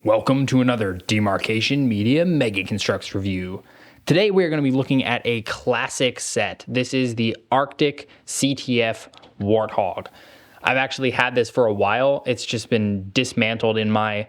Welcome to another Demarcation Media Mega Construx review. Today we're going to be looking at a classic set. This is the Arctic CTF Warthog. I've actually had this for a while. It's just been dismantled in my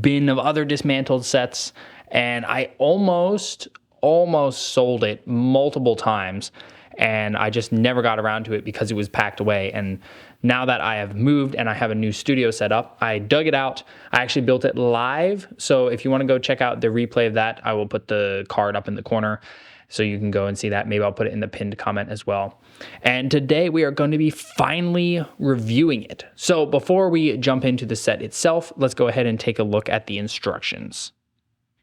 bin of other dismantled sets, and I almost sold it multiple times, and I just never got around to it because it was packed away. And now that I have moved and I have a new studio set up, I dug it out. I actually built it live. So if you want to go check out the replay of that, I will put the card up in the corner so you can go and see that. Maybe I'll put it in the pinned comment as well. And today we are going to be finally reviewing it. So before we jump into the set itself, let's go ahead and take a look at the instructions.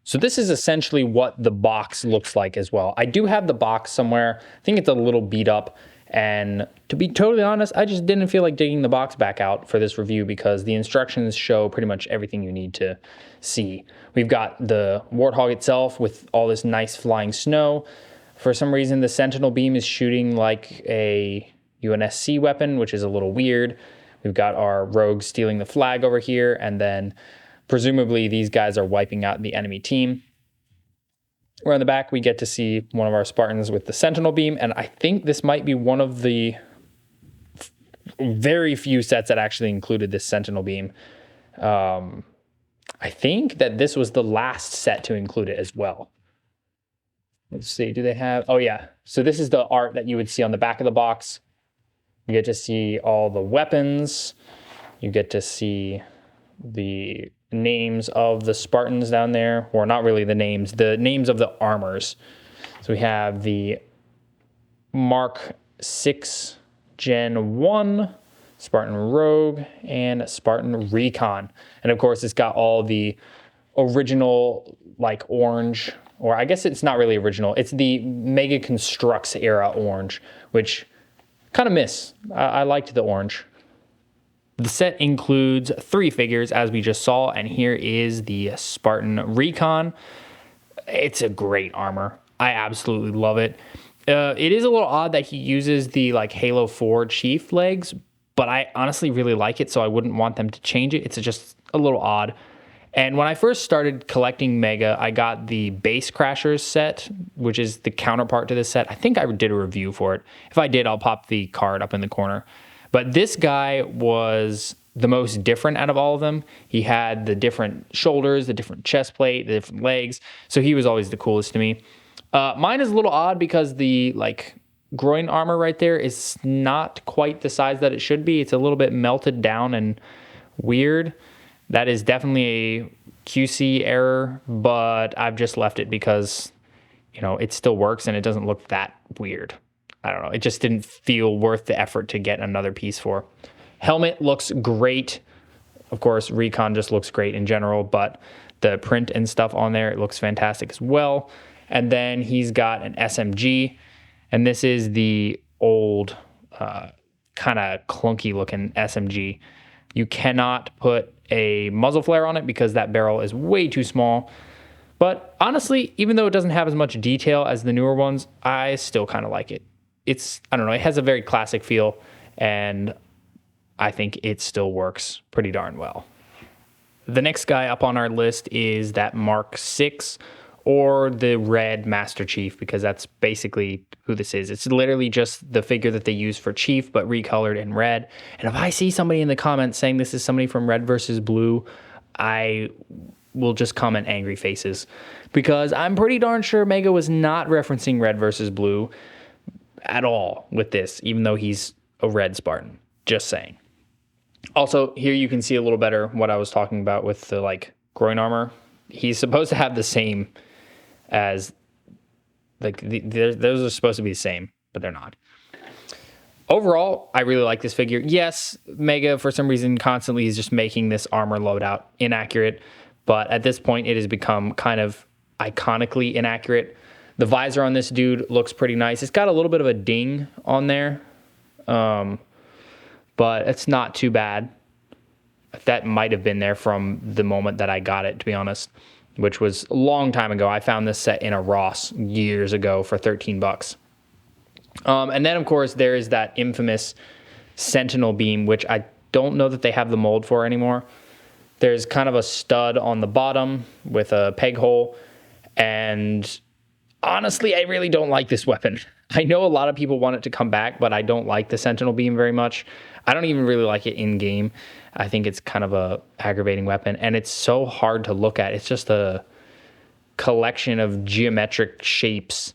So this is essentially what the box looks like as well. I do have the box somewhere. I think it's a little beat up. And to be totally honest, I just didn't feel like digging the box back out for this review because the instructions show pretty much everything you need to see. We've got the Warthog itself with all this nice flying snow. For some reason, the Sentinel beam is shooting like a UNSC weapon, which is a little weird. We've got our Rogue stealing the flag over here, and then presumably these guys are wiping out the enemy team. Where on the back, we get to see one of our Spartans with the Sentinel beam, and I think this might be one of the very few sets that actually included this Sentinel beam. I think that this was the last set to include it as well. Let's see, do they have... Oh, yeah. So this is the art that you would see on the back of the box. You get to see all the weapons. You get to see the names of the Spartans down there, or not really the names of the armors. So we have the Mark VI Gen 1, Spartan Rogue, and Spartan Recon. And of course, it's got all the original, like, orange, or I guess it's not really original. It's the Mega Construx era orange, which kind of miss. I liked the orange. The set includes 3 figures, as we just saw, and here is the Spartan Recon. It's a great armor. I absolutely love it. It is a little odd that he uses the like Halo 4 Chief legs, but I honestly really like it, so I wouldn't want them to change it. It's just a little odd. And when I first started collecting Mega, I got the Base Crashers set, which is the counterpart to this set. I think I did a review for it. If I did, I'll pop the card up in the corner. But this guy was the most different out of all of them. He had the different shoulders, the different chest plate, the different legs. So he was always the coolest to me. Mine is a little odd because the like groin armor right there is not quite the size that it should be. It's a little bit melted down and weird. That is definitely a QC error, but I've just left it because, you know, it still works and it doesn't look that weird. I don't know. It just didn't feel worth the effort to get another piece for. Helmet looks great. Of course, Recon just looks great in general, but the print and stuff on there, it looks fantastic as well. And then he's got an SMG, and this is the old, kind of clunky looking SMG. You cannot put a muzzle flare on it because that barrel is way too small. But honestly, even though it doesn't have as much detail as the newer ones, I still kind of like it. I don't know, it has a very classic feel, and I think it still works pretty darn well. The next guy up on our list is that Mark VI, or the Red Master Chief, because that's basically who this is. It's literally just the figure that they use for Chief, but recolored in red. And if I see somebody in the comments saying this is somebody from Red versus Blue, I will just comment angry faces, because I'm pretty darn sure Mega was not referencing Red versus Blue at all with this, even though he's a red Spartan. Just saying. Also, here you can see a little better what I was talking about with the like groin armor. He's supposed to have the same as like those are supposed to be the same, but they're not. Overall, I really like this figure. Yes, Mega for some reason constantly is just making this armor loadout inaccurate, but at this point it has become kind of iconically inaccurate. The visor on this dude looks pretty nice. It's got a little bit of a ding on there, but it's not too bad. That might have been there from the moment that I got it, to be honest, which was a long time ago. I found this set in a Ross years ago for $13. And then, of course, there is that infamous Sentinel beam, which I don't know that they have the mold for anymore. There's kind of a stud on the bottom with a peg hole. And honestly, I really don't like this weapon. I know a lot of people want it to come back, but I don't like the Sentinel beam very much. I don't even really like it in game. I think it's kind of a aggravating weapon, and it's so hard to look at. It's just a collection of geometric shapes,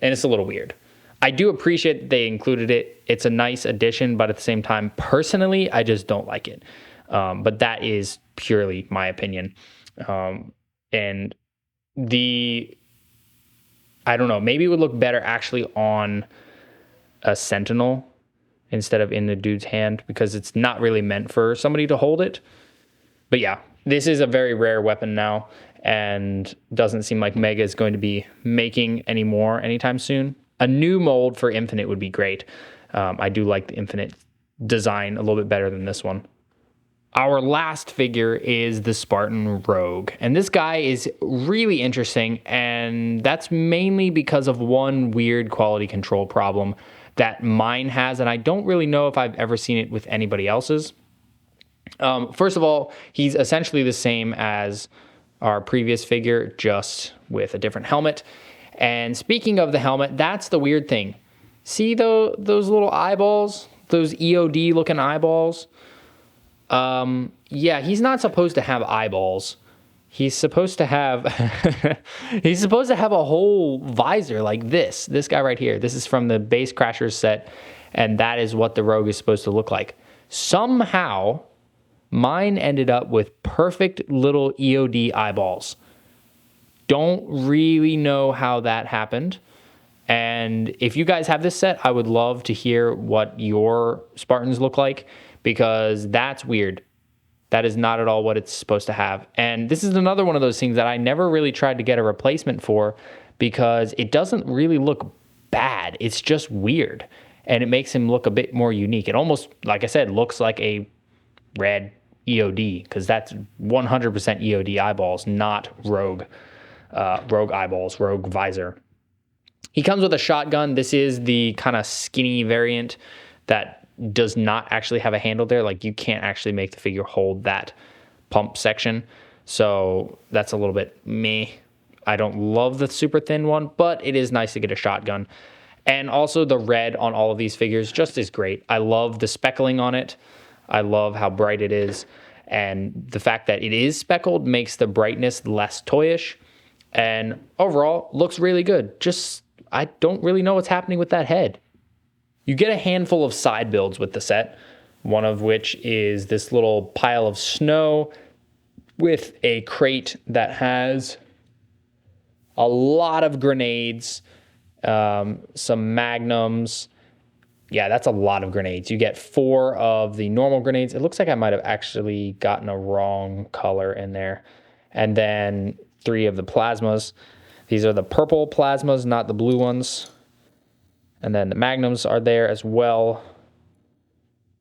and it's a little weird. I do appreciate that they included it. It's a nice addition, but at the same time, personally, I just don't like it. But that is purely my opinion. And I don't know, maybe it would look better actually on a Sentinel instead of in the dude's hand, because it's not really meant for somebody to hold it. But yeah, this is a very rare weapon now, and doesn't seem like Mega is going to be making any more anytime soon. A new mold for Infinite would be great. I do like the Infinite design a little bit better than this one. Our last figure is the Spartan Rogue, and this guy is really interesting, and that's mainly because of one weird quality control problem that mine has, and I don't really know if I've ever seen it with anybody else's. First of all, he's essentially the same as our previous figure, just with a different helmet. And speaking of the helmet, that's the weird thing. See those little eyeballs, those EOD looking eyeballs? Yeah, he's not supposed to have eyeballs. He's supposed to have he's supposed to have a whole visor like this guy right here. This is from the Base Crashers set, and that is what the Rogue is supposed to look like. Somehow mine ended up with perfect little EOD eyeballs. Don't really know how that happened. And if you guys have this set, I would love to hear what your Spartans look like, because that's weird. That is not at all what it's supposed to have. And this is another one of those things that I never really tried to get a replacement for, because it doesn't really look bad. It's just weird. And it makes him look a bit more unique. It almost, like I said, looks like a red EOD, because that's 100% EOD eyeballs, not Rogue eyeballs, Rogue visor. He comes with a shotgun. This is the kind of skinny variant that does not actually have a handle there. Like, you can't actually make the figure hold that pump section. So that's a little bit meh. I don't love the super thin one, but it is nice to get a shotgun. And also the red on all of these figures just is great. I love the speckling on it. I love how bright it is. And the fact that it is speckled makes the brightness less toyish. And overall, looks really good. Just, I don't really know what's happening with that head. You get a handful of side builds with the set, one of which is this little pile of snow with a crate that has a lot of grenades, some magnums. Yeah, that's a lot of grenades. You get 4 of the normal grenades. It looks like I might have actually gotten a wrong color in there. And then 3 of the plasmas. These are the purple plasmas, not the blue ones. And then the magnums are there as well.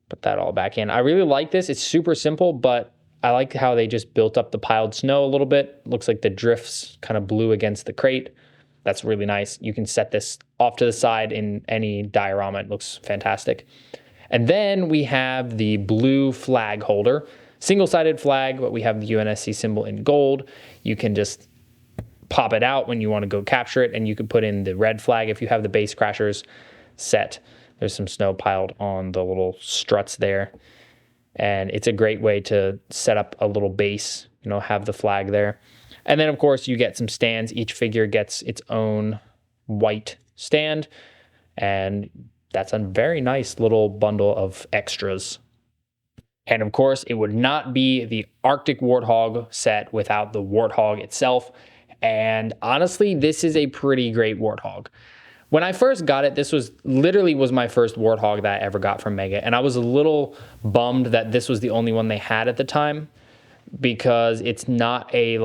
Put that all back in. I really like this. It's super simple, but I like how they just built up the piled snow a little bit. Looks like the drifts kind of blew against the crate. That's really nice. You can set this off to the side in any diorama. It looks fantastic. And then we have the blue flag holder. Single-sided flag, but we have the UNSC symbol in gold. You can just pop it out when you want to go capture it, and you can put in the red flag if you have the Base Crashers set. There's some snow piled on the little struts there, and it's a great way to set up a little base, have the flag there. And then, of course, you get some stands. Each figure gets its own white stand, and that's a very nice little bundle of extras. And of course, it would not be the Arctic Warthog set without the Warthog itself. And honestly, this is a pretty great Warthog. When I first got it, this was literally my first Warthog that I ever got from Mega. And I was a little bummed that this was the only one they had at the time, because it's not a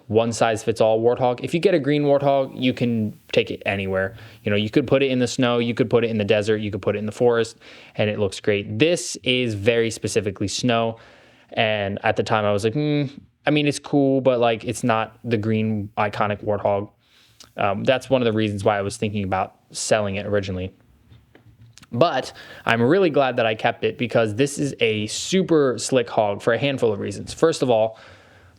one-size-fits-all Warthog. If you get a green Warthog, you can take it anywhere. You could put it in the snow, you could put it in the desert, you could put it in the forest, and it looks great. This is very specifically snow. And at the time I was like, it's cool, but it's not the green iconic Warthog. That's one of the reasons why I was thinking about selling it originally. But I'm really glad that I kept it because this is a super slick hog for a handful of reasons. First of all,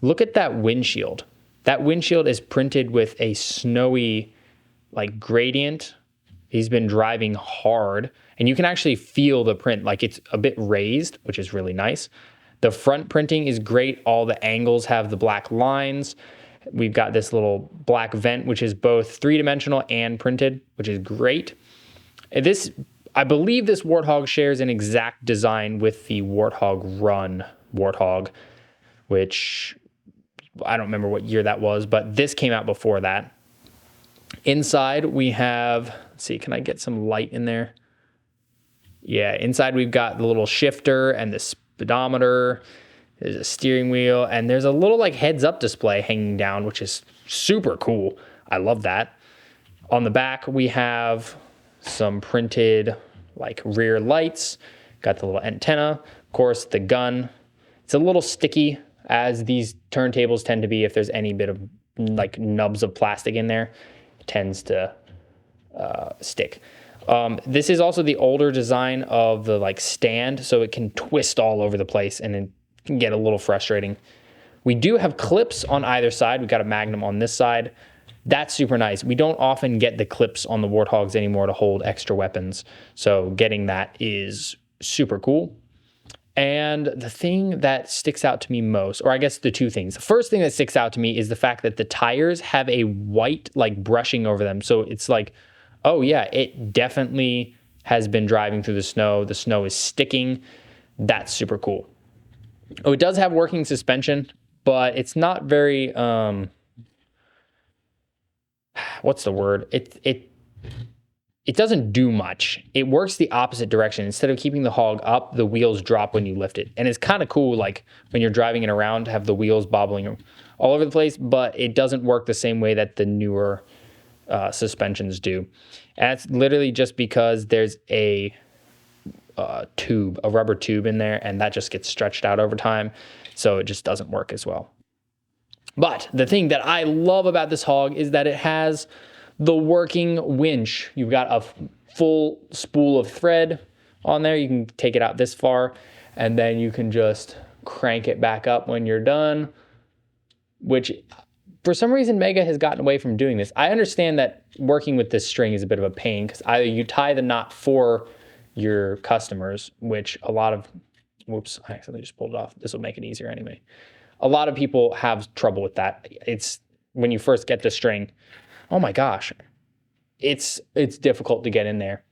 look at that windshield. That windshield is printed with a snowy like gradient. He's been driving hard and you can actually feel the print, like it's a bit raised, which is really nice. The front printing is great. All the angles have the black lines. We've got this little black vent, which is both three-dimensional and printed, which is great. This, I believe this Warthog shares an exact design with the Warthog Run Warthog, which I don't remember what year that was, but this came out before that. Inside we have, let's see, can I get some light in there? Yeah, inside we've got the little shifter and the speedometer. There's a steering wheel and there's a little like heads up display hanging down, which is super cool. I love that. On the back, we have some printed like rear lights, got the little antenna, of course, the gun. It's a little sticky as these turntables tend to be. If there's any bit of like nubs of plastic in there, it tends to stick. This is also the older design of the like stand, so it can twist all over the place and it can get a little frustrating. We do have clips on either side. We've got a Magnum on this side. That's super nice. We don't often get the clips on the Warthogs anymore to hold extra weapons, so getting that is super cool. And the thing that sticks out to me most, or I guess the two things. The first thing that sticks out to me is the fact that the tires have a white like brushing over them. So it's like, oh yeah, it definitely has been driving through the snow. The snow is sticking. That's super cool. Oh, it does have working suspension, but it's not very, what's the word? It doesn't do much. It works the opposite direction. Instead of keeping the hog up, the wheels drop when you lift it. And it's kind of cool, like when you're driving it around, to have the wheels bobbling all over the place, but it doesn't work the same way that the newer suspensions do. And it's literally just because there's a rubber tube in there, and that just gets stretched out over time. So it just doesn't work as well. But the thing that I love about this hog is that it has the working winch. You've got a full spool of thread on there. You can take it out this far, and then you can just crank it back up when you're done, which for some reason Mega has gotten away from doing this. I understand that working with this string is a bit of a pain because either you tie the knot for your customers, which a lot of, whoops, I accidentally just pulled it off. This will make it easier anyway. A lot of people have trouble with that. It's when you first get the string, oh my gosh, it's difficult to get in there.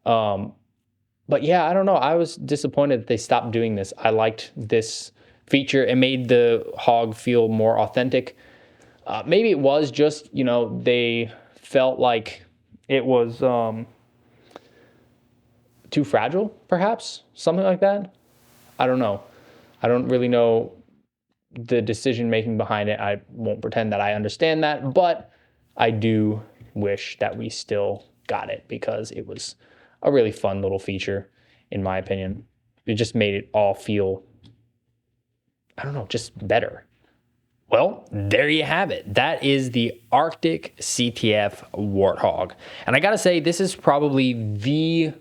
But yeah, I don't know. I was disappointed that they stopped doing this. I liked this feature. It made the hog feel more authentic. Maybe it was just, you know, they felt like it was too fragile, perhaps, something like that. I don't know. I don't really know the decision making behind it. I won't pretend that I understand that, but I do wish that we still got it because it was a really fun little feature, in my opinion. It just made it all feel, I don't know, just better. Well, there you have it. That is the Arctic CTF Warthog. And I gotta say, this is probably the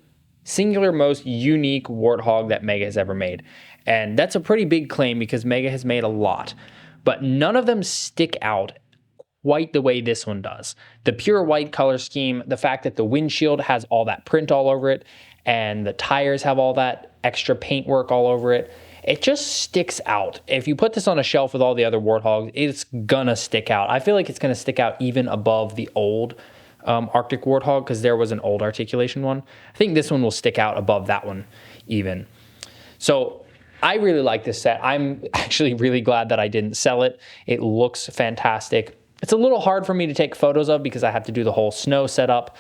singular most unique Warthog that Mega has ever made. And that's a pretty big claim because Mega has made a lot, but none of them stick out quite the way this one does. The pure white color scheme, the fact that the windshield has all that print all over it, and the tires have all that extra paintwork all over it, it just sticks out. If you put this on a shelf with all the other Warthogs, it's gonna stick out. I feel like it's gonna stick out even above the old Arctic Warthog because there was an old articulation one. I think this one will stick out above that one even. So I really like this set. I'm actually really glad that I didn't sell it. It looks fantastic. It's a little hard for me to take photos of because I have to do the whole snow setup,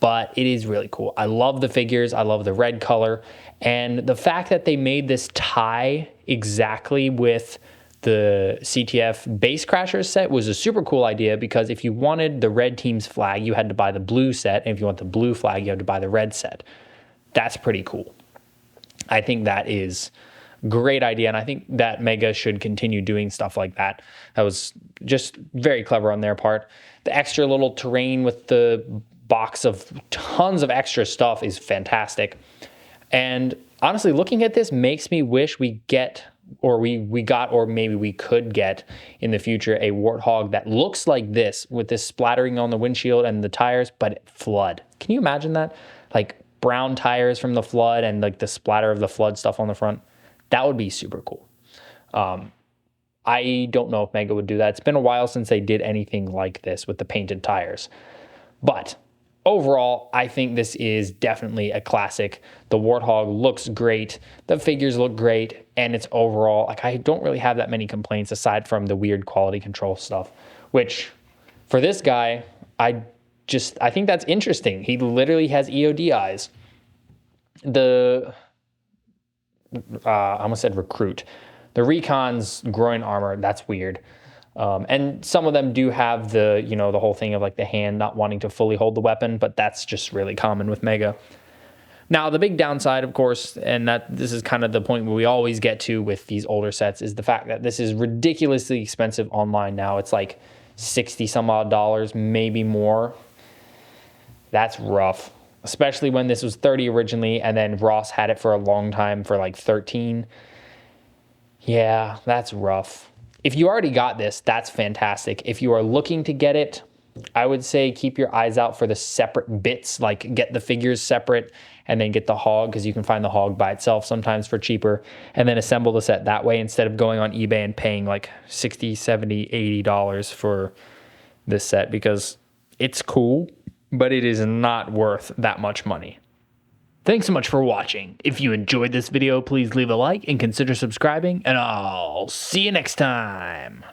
but it is really cool. I love the figures. I love the red color. And the fact that they made this tie exactly with the CTF Base Crashers set was a super cool idea because if you wanted the red team's flag, you had to buy the blue set. And if you want the blue flag, you had to buy the red set. That's pretty cool. I think that is a great idea. And I think that Mega should continue doing stuff like that. That was just very clever on their part. The extra little terrain with the box of tons of extra stuff is fantastic. And honestly, looking at this makes me wish we get, or we got, or maybe we could get in the future, a Warthog that looks like this, with this splattering on the windshield and the tires, but flood. Can you imagine that? Like brown tires from the flood and like the splatter of the flood stuff on the front. That would be super cool. I don't know if Mega would do that. It's been a while since they did anything like this with the painted tires. But overall, I think this is definitely a classic. The Warthog looks great. The figures look great. And it's overall, like, I don't really have that many complaints aside from the weird quality control stuff, which for this guy, I think that's interesting. He literally has EOD eyes. I almost said Recruit. The Recon's groin armor, that's weird. And some of them do have the, the whole thing of like the hand not wanting to fully hold the weapon, but that's just really common with Mega. Now, the big downside, of course, and that this is kind of the point where we always get to with these older sets, is the fact that this is ridiculously expensive online now. It's like 60 some odd dollars, maybe more. That's rough, especially when this was 30 originally, and then Ross had it for a long time for like 13. Yeah, that's rough. If you already got this, that's fantastic. If you are looking to get it, I would say keep your eyes out for the separate bits, like get the figures separate and then get the Hog, because you can find the Hog by itself sometimes for cheaper, and then assemble the set that way instead of going on eBay and paying like $60, $70, $80 for this set, because it's cool, but it is not worth that much money. Thanks so much for watching. If you enjoyed this video, please leave a like and consider subscribing, and I'll see you next time.